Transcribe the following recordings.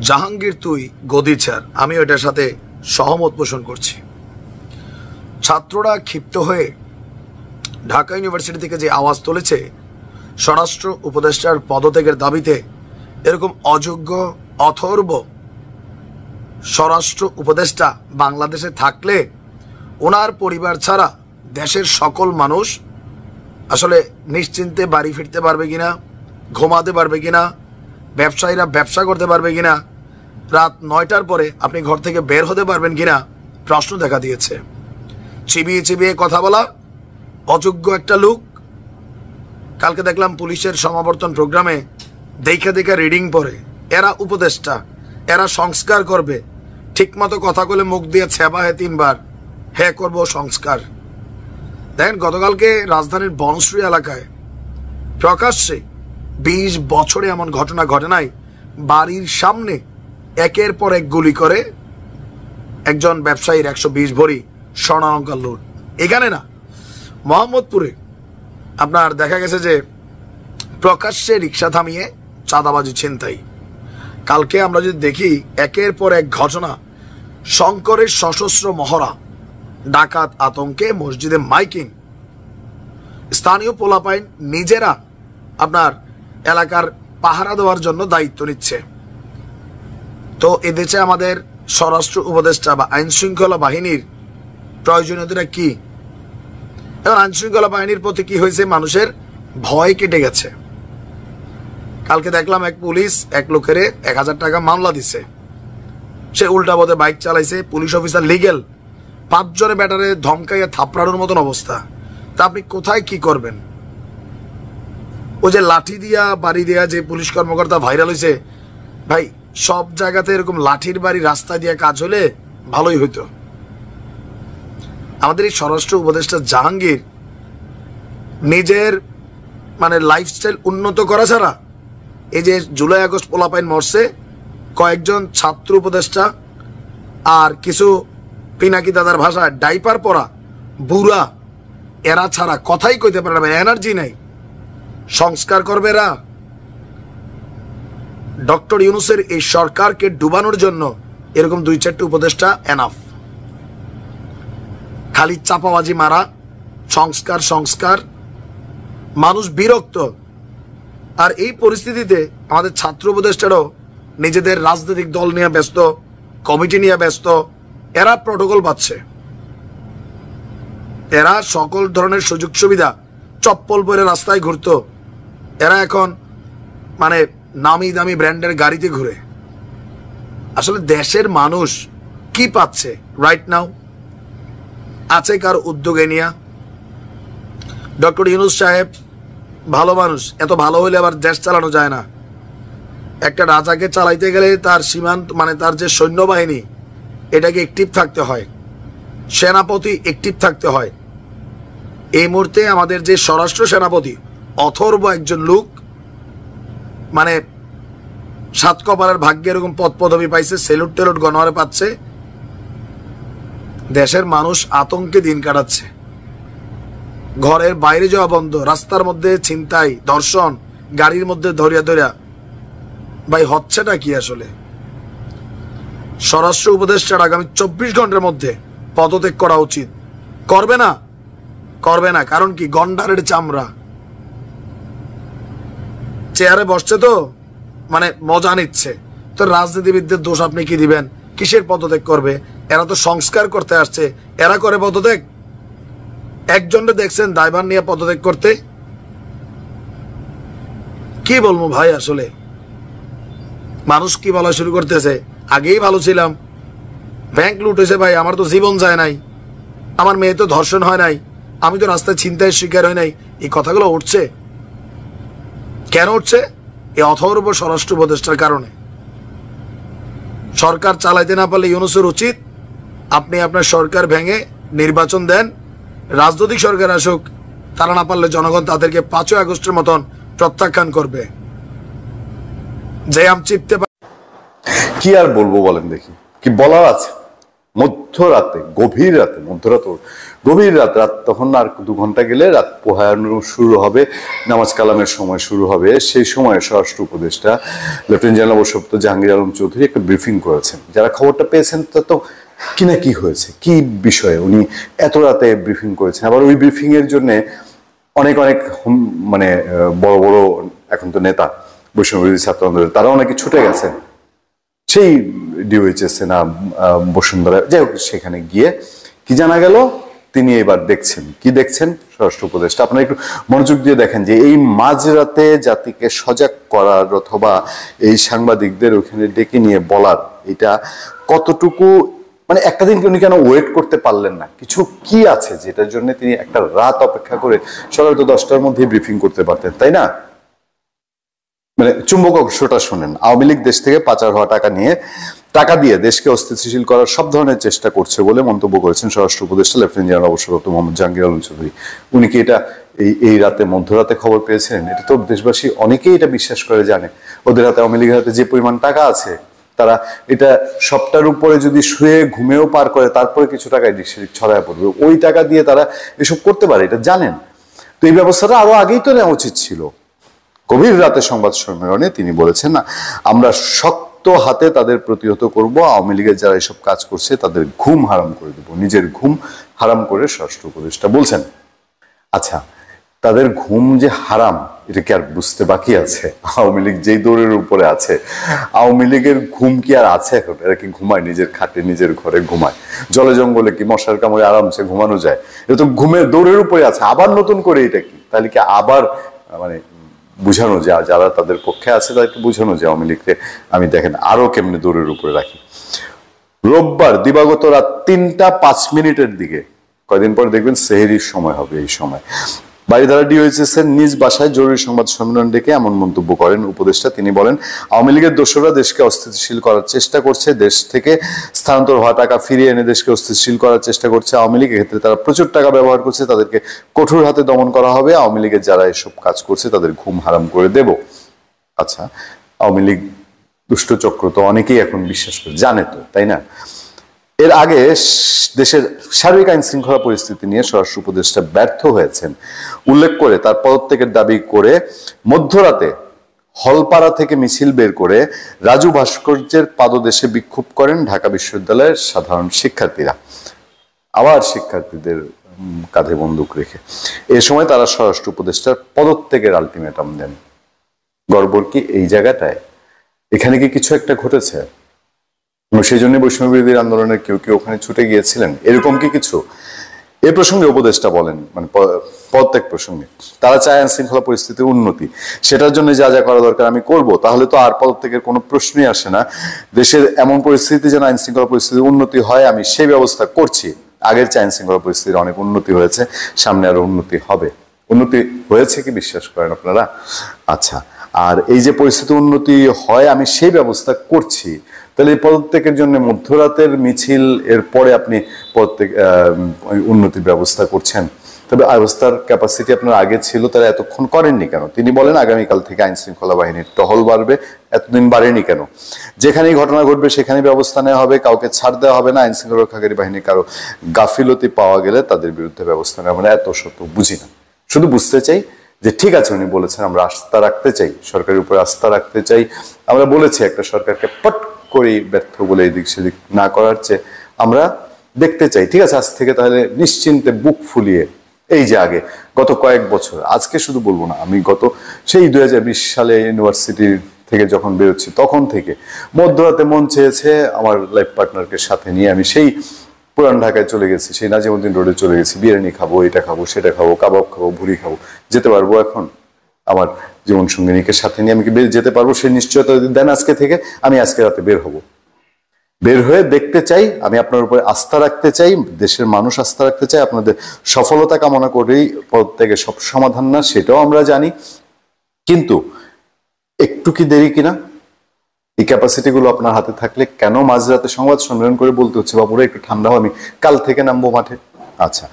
জাহাঙ্গীর তুই গদি ছাড়, আমি এটার সাথে সহমত পোষণ করছি। ছাত্ররা ক্ষিপ্ত হয়ে ঢাকা ইউনিভার্সিটি থেকে যে আওয়াজ তুলেছে স্বরাষ্ট্র উপদেষ্টার পদত্যাগের দাবিতে, এরকম অযোগ্য অথর্ব স্বরাষ্ট্র উপদেষ্টা বাংলাদেশে থাকলে ওনার পরিবার ছাড়া দেশের সকল মানুষ আসলে নিশ্চিন্তে বাড়ি ফিরতে পারবে কিনা, ঘুমাতে পারবে কিনা, ব্যবসায়ীরা ব্যবসা করতে পারবে কিনা, রাত 9টার পরে আপনি ঘর থেকে বের হতে পারবেন কিনা প্রশ্ন দেখা দিয়েছে। চিবিয়ে চিবিয়ে কথা বলা অযোগ্য একটা লোক। কালকে দেখলাম পুলিশের সমাবর্তন প্রোগ্রামে দেখা দেখা রিডিং পড়ে। এরা উপদেষ্টা, এরা সংস্কার করবে, ঠিকমতো কথা বলে মুখ দিয়ে ছেবা হে 3 বার, হ্যাঁ করব সংস্কার। দেখেন গতকালকে রাজধানীর বনশ্রী এলাকায় প্রকাশ্যে 20 বছরে এমন ঘটনা ঘটে নাই, বাড়ির সামনে একের পর এক গুলি করে একজন ব্যবসায়ীর 120 ভরি স্বর্ণালঙ্কার লুট। এখানে না, মোহাম্মদপুরে আপনার দেখা গেছে যে প্রকাশ্যে রিক্সা থামিয়ে চাঁদাবাজি ছিনতাই। কালকে আমরা যদি দেখি একের পর এক ঘটনা, শঙ্করের সশস্ত্র মহড়া, ডাকাত আতঙ্কে মসজিদে মাইকিং, স্থানীয় পোলাপাইন নিজেরা আপনার এলাকার পাহারা দেওয়ার জন্য দায়িত্ব নিচ্ছে। তো এদেশে আমাদের স্বরাষ্ট্র উপদেষ্টা বা আইন শৃঙ্খলা বাহিনীর প্রয়োজনীয়তা কি? এবং আইন শৃঙ্খলা বাহিনীর প্রতি কি হয়েছে, মানুষের ভয় কেটে গেছে। কালকে দেখলাম এক পুলিশ এক লোকের 1000 টাকা মামলা দিছে, সে উল্টা পথে বাইক চালাইছে, পুলিশ অফিসার লিগেল, 5 জনে ব্যাটারে ধমকাইয়া থাপড়ানোর মতন অবস্থা। তা আপনি কোথায় কি করবেন? ও যে লাঠি দিয়া বাড়ি দিয়া যে পুলিশ কর্মকর্তা ভাইরাল হয়েছে, ভাই সব জায়গাতে এরকম লাঠির বাড়ি রাস্তা দিয়ে কাজ হলে ভালোই হইতো। আমাদের এই স্বরাষ্ট্র উপদেষ্টা জাহাঙ্গীর নিজের মানে লাইফস্টাইল উন্নত করা ছাড়া, এই যে জুলাই আগস্ট পোলাপাইন মরছে, কয়েকজন ছাত্র উপদেষ্টা আর কিছু পিনাকি দাদার ভাষায় ডাইপার পরা বুড়া, এরা ছাড়া কথাই কইতে পারে না, এনার্জি নাই। সংস্কার করবে এরা? ডক্টর ইউনূসের এই সরকারকে ডুবানোর জন্য এরকম 2-4টি উপদেষ্টা এনাফ। খালি চাপাবাজি মারা, সংস্কার সংস্কার, মানুষ বিরক্ত। আর এই পরিস্থিতিতে আমাদের ছাত্র উপদেষ্টারাও নিজেদের রাজনৈতিক দল নিয়ে ব্যস্ত, কমিটি নিয়ে ব্যস্ত, এরা প্রটোকল পাচ্ছে, এরা সকল ধরনের সুযোগ সুবিধা, চপ্পল পরে রাস্তায় ঘুরতো, এরা এখন মানে নামি দামি ব্র্যান্ডের গাড়িতে ঘুরে। আসলে দেশের মানুষ কি পাচ্ছে রাইট নাও? আছে কার উদ্যোগে নিয়া? ডক্টর ইউনূস সাহেব ভালো মানুষ, এত ভালো হইলে আবার দেশ চালানো যায় না। একটা রাজাকে চালাইতে গেলে তার সীমান্ত মানে তার যে সৈন্যবাহিনী, এটাকে অ্যাক্টিভ থাকতে হয়, সেনাপতি অ্যাক্টিভ থাকতে হয়। এই মুহূর্তে আমাদের যে স্বরাষ্ট্র সেনাপতি অথর্ব একজন লোক, মানে 7 কপালের ভাগ্যে এরকম পদ পদবি পাইছে, সেলুট টেলুট গণহারে পাচ্ছে। দেশের মানুষ আতঙ্কে দিন কাটাচ্ছে, ঘরের বাইরে যাওয়া বন্ধ, রাস্তার মধ্যে ছিনতাই, ধর্ষণ, গাড়ির মধ্যে ধরিয়া ধরিয়া। ভাই হচ্ছেটা কি আসলে? স্বরাষ্ট্র উপদেষ্টার আগামী 24 ঘন্টার মধ্যে পদত্যাগ করা উচিত। করবে না? করবে না, কারণ কি? গন্ডারের চামড়া, চেয়ারে বসছে তো মানে মজা নিচ্ছে। তো রাজনীতিবিদদের দোষ আপনি কি দিবেন? কিসের পদত্যাগ করবে? এরা তো সংস্কার করতে আসছে, এরা করে পদত্যাগ? একজনকে দেখছেন দায়ভার নিয়ে পদত্যাগ করতে? কি বলবো ভাই, আসলে মানুষ কি বলা শুরু করতেছে, আগেই ভালো ছিলাম, ব্যাংক লুট হয়েছে ভাই, আমার তো জীবন যায় নাই, আমার মেয়ে তো ধর্ষণ হয় নাই, আমি তো রাস্তায় ছিনতাইয়ের শিকার হয় নাই। এই কথাগুলো উঠছে কেন? উঠছে এই অথর্ব স্বরাষ্ট্র উপদেষ্টার কারণে। সরকার চালাইতে না পারলে ইউনূসের উচিত আপনি আপনার সরকার ভেঙে নির্বাচন দেন, রাজনৈতিক সরকার আসুক, তারা না পারলে জনগণ তাদেরকে 5ই আগস্টের মতন প্রত্যাখ্যান করবে। যে আম চিপতে কি আর বলবো বলেন দেখি, কি বলার আছে? মধ্যরাতে, গভীর রাতে, গভীর রাত তখন আর 2 ঘন্টা গেলে রাত পোহানো শুরু হবে, নামাজ কালামের সময় শুরু হবে। সেই সময় স্বরাষ্ট্র উপদেষ্টা লেফটেন্যান্ট জেনারেল অবসরপ্রাপ্ত জাহাঙ্গীর আলম চৌধুরী একটা ব্রিফিং করেছেন। যারা খবরটা পেয়েছেন তা তো কি না কি হয়েছে, কি বিষয়ে উনি এত রাতে ব্রিফিং করেছেন। আবার ওই ব্রিফিং এর জন্য অনেক মানে বড় বড় এখন তো নেতা বৈষম্যবিরোধী ছাত্র আন্দোলনের, তারা অনেকে ছুটে গেছেন সেই ডিওএইচএস না বসুন্ধরা, যাই হোক সেখানে গিয়ে কি জানা গেল, তিনি এবার দেখছেন। কি দেখছেন স্বরাষ্ট্র উপদেষ্টা, আপনারা একটু মনোযোগ দিয়ে দেখেন যে এই মাঝরাতে জাতিকে সজাগ করার অথবা এই সাংবাদিকদের ওখানে ডেকে নিয়ে বলার এটা কতটুকু, মানে একটা দিন উনি কেন ওয়েট করতে পারলেন না? কিছু কি আছে যেটার জন্য তিনি একটা রাত অপেক্ষা করে, সকাল তো 10টার মধ্যে ব্রিফিং করতে পারতেন, তাই না? মানে চুম্বক অংশটা শোনেন, আওয়ামী লীগ দেশ থেকে পাচার হওয়া টাকা দিয়ে দেশকে অস্থিতিশীল করার সব ধরনের চেষ্টা করছে বলে মন্তব্য করেছেন স্বরাষ্ট্র উপদেষ্টা লেফটেন্যান্ট জেনারেল অবসরপ্রাপ্ত মোহাম্মদ জাহাঙ্গীর আলম চৌধুরী। উনি কি এটা এই রাতে, মধ্যরাতে খবর পেয়েছেন? এটা তো দেশবাসী অনেকেই এটা বিশ্বাস করে, জানে ওদের হাতে, আওয়ামী লীগের হাতে যে পরিমাণ টাকা আছে, তারা এটা সবটার উপরে যদি শুয়ে ঘুমেও পার করে তারপরে কিছু টাকা ছড়ায় পড়বে, ওই টাকা দিয়ে তারা এসব করতে পারে, এটা জানেন। তো এই ব্যবস্থাটা আরো আগেই তো নেওয়া উচিত ছিল। গভীর রাতে সংবাদ সম্মেলনে তিনি বলেছেন, না আমরা শক্ত হাতে তাদের প্রতিহত করব, আওয়ামী লীগের যারা এসব কাজ করছে তাদের ঘুম হারাম করে দেব, নিজের ঘুম হারাম করে স্বরাষ্ট্র উপদেষ্টা বলছেন। আচ্ছা, তাদের ঘুম যে হারাম এটা কি আর বুঝতে বাকি আছে? আওয়ামী লীগ যেই দৌড়ের উপরে আছে, আওয়ামী লীগের ঘুম কি আর আছে এখন? এরা কি ঘুমায় নিজের খাটে, নিজের ঘরে ঘুমায়? জলে জঙ্গলে কি মশার কামড়ে আরামসে ঘুমানো যায়? এটা তো ঘুমের দৌড়ের উপরে আছে, আবার নতুন করে এটা কি? তাহলে কি আবার মানে বুঝানো যায়, যারা তাদের পক্ষে আছে তাদেরকে বুঝানো যায় আওয়ামী লীগকে আমি দেখেন আরো কেমনে দৌড়ের উপরে রাখি। রোববার দিবাগত রাত 3টা 5 মিনিটের দিকে, কয়দিন পর দেখবেন সেহরির সময় হবে, এই সময় বারিধারা ডিওএইচএস এর নিজ বাসায় জরুরি সংবাদ সম্মেলন ডেকে এমন মন্তব্য করেন উপদেষ্টা। তিনি বলেন, আওয়ামী লীগের দোসররা দেশকে অস্থিতিশীল করার চেষ্টা করছে, দেশ থেকে স্থানান্তর হওয়া টাকা ফিরিয়ে এনে দেশকে অস্থিতিশীল করার চেষ্টা করছে আওয়ামী লীগ। এক্ষেত্রে তারা প্রচুর টাকা ব্যবহার করছে, তাদেরকে কঠোর হাতে দমন করা হবে। আওয়ামী লীগের যারা এসব কাজ করছে তাদের ঘুম হারাম করে দেব। আচ্ছা, আওয়ামী লীগ দুষ্ট চক্র তো অনেকেই এখন বিশ্বাস করে, জানে তো, তাই না? এর আগে দেশের সার্বিক আইন শৃঙ্খলা পরিস্থিতি নিয়ে স্বরাষ্ট্র উপদেষ্টা ব্যর্থ হয়েছেন উল্লেখ করে তার পদত্যাগের দাবি করে মধ্যরাতে হলপাড়া থেকে মিছিল বের করে রাজু ভাস্কর্যের পাদদেশে বিক্ষোভ করেন ঢাকা বিশ্ববিদ্যালয়ের সাধারণ শিক্ষার্থীরা, আবার শিক্ষার্থীদের কাঁধে বন্দুক রেখে। এ সময় তারা স্বরাষ্ট্র উপদেষ্টার পদত্যাগের আলটিমেটাম দেন। গর্বর কি এই জায়গাটায়? এখানে কি কিছু একটা ঘটেছে? সেই জন্য বৈষম্য বিরোধী আন্দোলনের কেউ কেউ ওখানে ছুটে গিয়েছিলেন, এরকম কি কিছু? এ প্রসঙ্গে উপদেষ্টা বলেন, মানে পদত্যাগ প্রসঙ্গে, তারা চায় আইন শৃঙ্খলা পরিস্থিতির উন্নতি, সেটার জন্য যা যা করা দরকার আমি করব। তাহলে তো আর পদত্যাগের কোনো প্রশ্নই আসে না। দেশের এমন পরিস্থিতি যেন আইন শৃঙ্খলা পরিস্থিতির উন্নতি হয়, আমি সেই ব্যবস্থা করছি। আগের চেয়ে আইন শৃঙ্খলা পরিস্থিতির অনেক উন্নতি হয়েছে, সামনে আরো উন্নতি হবে। উন্নতি হয়েছে কি বিশ্বাস করেন আপনারা? আচ্ছা, আর এই যে পরিস্থিতি উন্নতি হয় আমি সেই ব্যবস্থা করছি, তাহলে এই পদত্যাগের জন্য মধ্যরাতের মিছিল, এরপরে আপনি পদত্যাগ উন্নতির ব্যবস্থা করছেন। তবে ব্যবস্থার ক্যাপাসিটি আপনার আগে ছিল, তারা এতক্ষণ করেননি কেন? তিনি বলেন আগামীকাল থেকে আইন শৃঙ্খলা বাহিনীর টহল বাড়বে, এতদিন বাড়েনি কেন? যেখানেই ঘটনা ঘটবে সেখানে ব্যবস্থা নেওয়া হবে, কাউকে ছাড় দেওয়া হবে না। আইন শৃঙ্খলা রক্ষাকারী বাহিনী কারো গাফিলতি পাওয়া গেলে তাদের বিরুদ্ধে ব্যবস্থা নেওয়া হবে না। এত শত বুঝি না, শুধু বুঝতে চাই যে ঠিক আছে, উনি বলেছেন আমরা আস্থা রাখতে চাই, সরকারের উপরে আস্থা রাখতে চাই। আমরা বলেছি একটা সরকারকে পট করে ব্যর্থ বলে এদিক সেদিক না করার চেয়ে আমরা দেখতে চাই, ঠিক আছে আজ থেকে তাহলে নিশ্চিন্তে বুক ফুলিয়ে, এই যে আগে গত কয়েক বছর, আজকে শুধু বলবো না, আমি গত সেই 2020 সালে ইউনিভার্সিটি থেকে যখন বেরোচ্ছি তখন থেকে মধ্যরাতে মন চেয়েছে আমার লাইফ পার্টনারকে সাথে নিয়ে আমি সেই পুরান ঢাকায় চলে গেছি, সেই নাজিমউদ্দিন রোডে চলে গেছি, বিরিয়ানি খাবো, এটা খাবো, সেটা খাবো, কাবাব খাবো, ভুড়ি খাবো। যেতে পারবো এখন আমার জীবন সঙ্গিনীকে সাথে নিয়ে? আমি কি যেতে পারবো? সেই নিশ্চয়তা যদি দেন আজকে থেকে, আমি আজকে রাতে বের হব। বের হয়ে দেখতে চাই, আমি আপনার উপরে আস্থা রাখতে চাই, দেশের মানুষ আস্থা রাখতে চাই। আপনাদের সফলতা কামনা করেই পদত্যাগে সব সমাধান না, সেটাও আমরা জানি, কিন্তু একটু কি দেরি কিনা? এই ক্যাপাসিটি গুলো আপনার হাতে থাকলে কেন মাঝরাতে সংবাদ সম্মেলন করে বলতে হচ্ছে বাবুরা একটু ঠান্ডা হয়, আমি কাল থেকে নামবো মাঠে, আচ্ছা,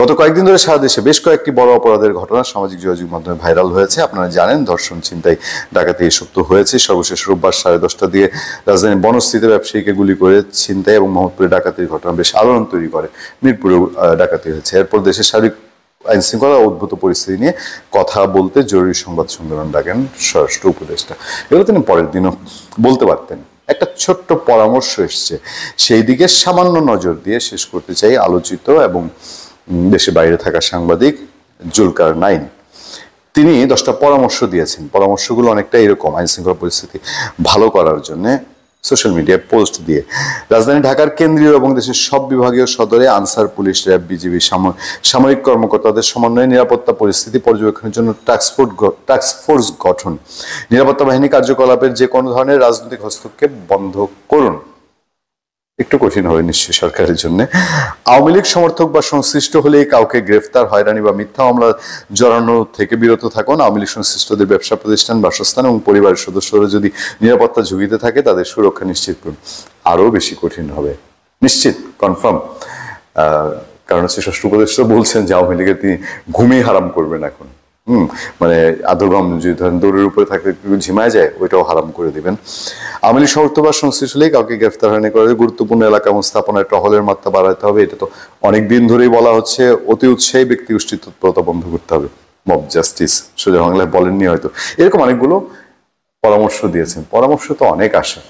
গত কয়েকদিন ধরে সারা দেশে বেশ কয়েকটি বড় অপরাধের ঘটনা সামাজিক যোগাযোগ মাধ্যমে ভাইরাল হয়েছে। আপনারা জানেন, ধর্ষণ, ছিনতাই, ডাকাতি এসব তো হয়েছে। সর্বশেষ রোববার 10:30 দিয়ে রাজধানীর বনস্থিতে ব্যবসায়ীকে গুলি করে ছিনতাই এবং মোহাম্মদপুরে ডাকাতির ঘটনা বেশ আলোড়ন তৈরি করে। মিরপুরে ডাকাতি হয়েছে। এরপর দেশের সার্বিক আইন শৃঙ্খলা উদ্ভূত পরিস্থিতি নিয়ে কথা বলতে জরুরি সংবাদ সম্মেলন ডাকেন স্বরাষ্ট্র উপদেষ্টা। এগুলো তিনি পরের দিনও বলতে পারতেন। একটা ছোট্ট পরামর্শ এসছে, সেই দিকে সামান্য নজর দিয়ে শেষ করতে চাই আলোচিত এবং দেশে বাইরে থাকা সাংবাদিক জুলকার নাইন। তিনি 10টা পরামর্শ দিয়েছেন। পরামর্শগুলো অনেকটা এরকম, আইন শৃঙ্খলা পরিস্থিতি ভালো করার জন্য সোশ্যাল মিডিয়ায় পোস্ট দিয়ে। রাজধানী ঢাকার কেন্দ্রীয় এবং দেশের সব বিভাগীয় সদরে আনসার, পুলিশ, র্যাব, বিজিবি, সামরিক কর্মকর্তাদের সমন্বয়ে নিরাপত্তা পরিস্থিতি পর্যবেক্ষণের জন্য টাস্কফোর্স গঠন। নিরাপত্তা বাহিনী কার্যকলাপের যে কোনো ধরনের রাজনৈতিক হস্তক্ষেপ বন্ধ করুন। একটু কঠিন হবে নিশ্চয়ই সরকারের জন্য। আওয়ামী লীগ সমর্থক বা সংশ্লিষ্ট হলেই কাউকে গ্রেফতার, হয়রানি বা মিথ্যা মামলা জড়ানো থেকে বিরত থাকুন। আওয়ামী লীগ সংশ্লিষ্টদের ব্যবসা প্রতিষ্ঠান, বাসস্থান এবং পরিবারের সদস্যরা যদি নিরাপত্তা ঝুঁকিতে থাকে তাদের সুরক্ষা নিশ্চিত করুন। আরো বেশি কঠিন হবে, নিশ্চিত, কনফার্ম। কারণ হচ্ছে ষষ্ঠ উপদেষ্টা বলছেন যে আওয়ামী লীগের তিনি ঘুমিয়ে হারাম করবেন এখন। মানে আদরগম যদি ধরেন দৌড়ের উপরে থাকলে ঝিমায় যায়, ওইটাও হারাম করে দিবেন। আওয়ামী লীগ সমর্থ বা সংশ্লিষ্ট হলেই কাউকে গ্রেফতার হয়নি করে গুরুত্বপূর্ণ এলাকা এবং স্থাপনায় টহলের মাত্রা বাড়াতে হবে। এটা তো অনেক দিন ধরেই বলা হচ্ছে। অতি উৎসাহী ব্যক্তি গোষ্ঠী তৎপরতা বন্ধ করতে হবে। মব জাস্টিস সোজা বাংলায় বলেননি হয়তো, এরকম অনেকগুলো পরামর্শ দিয়েছেন। পরামর্শ তো অনেক আসে।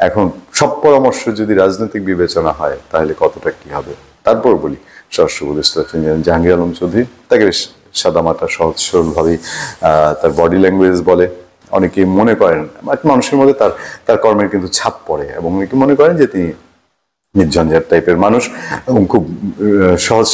এখন সব পরামর্শ যদি রাজনৈতিক বিবেচনা হয় তাহলে কতটা কি হবে। তারপর বলি, স্বরাষ্ট্র উপদেষ্টা জাহাঙ্গীর আলম চৌধুরী, তাকে বেশ সাদামাটা সহজ সরল ভাবেই তার বডি ল্যাঙ্গুয়েজ বলে। অনেকেই মনে করেন মানুষের মধ্যে তার কর্মের কিন্তু ছাপ পড়ে এবং অনেকে মনে করেন যে তিনি নির্ঝঞ্ঝাট টাইপের মানুষ এবং খুব সহজ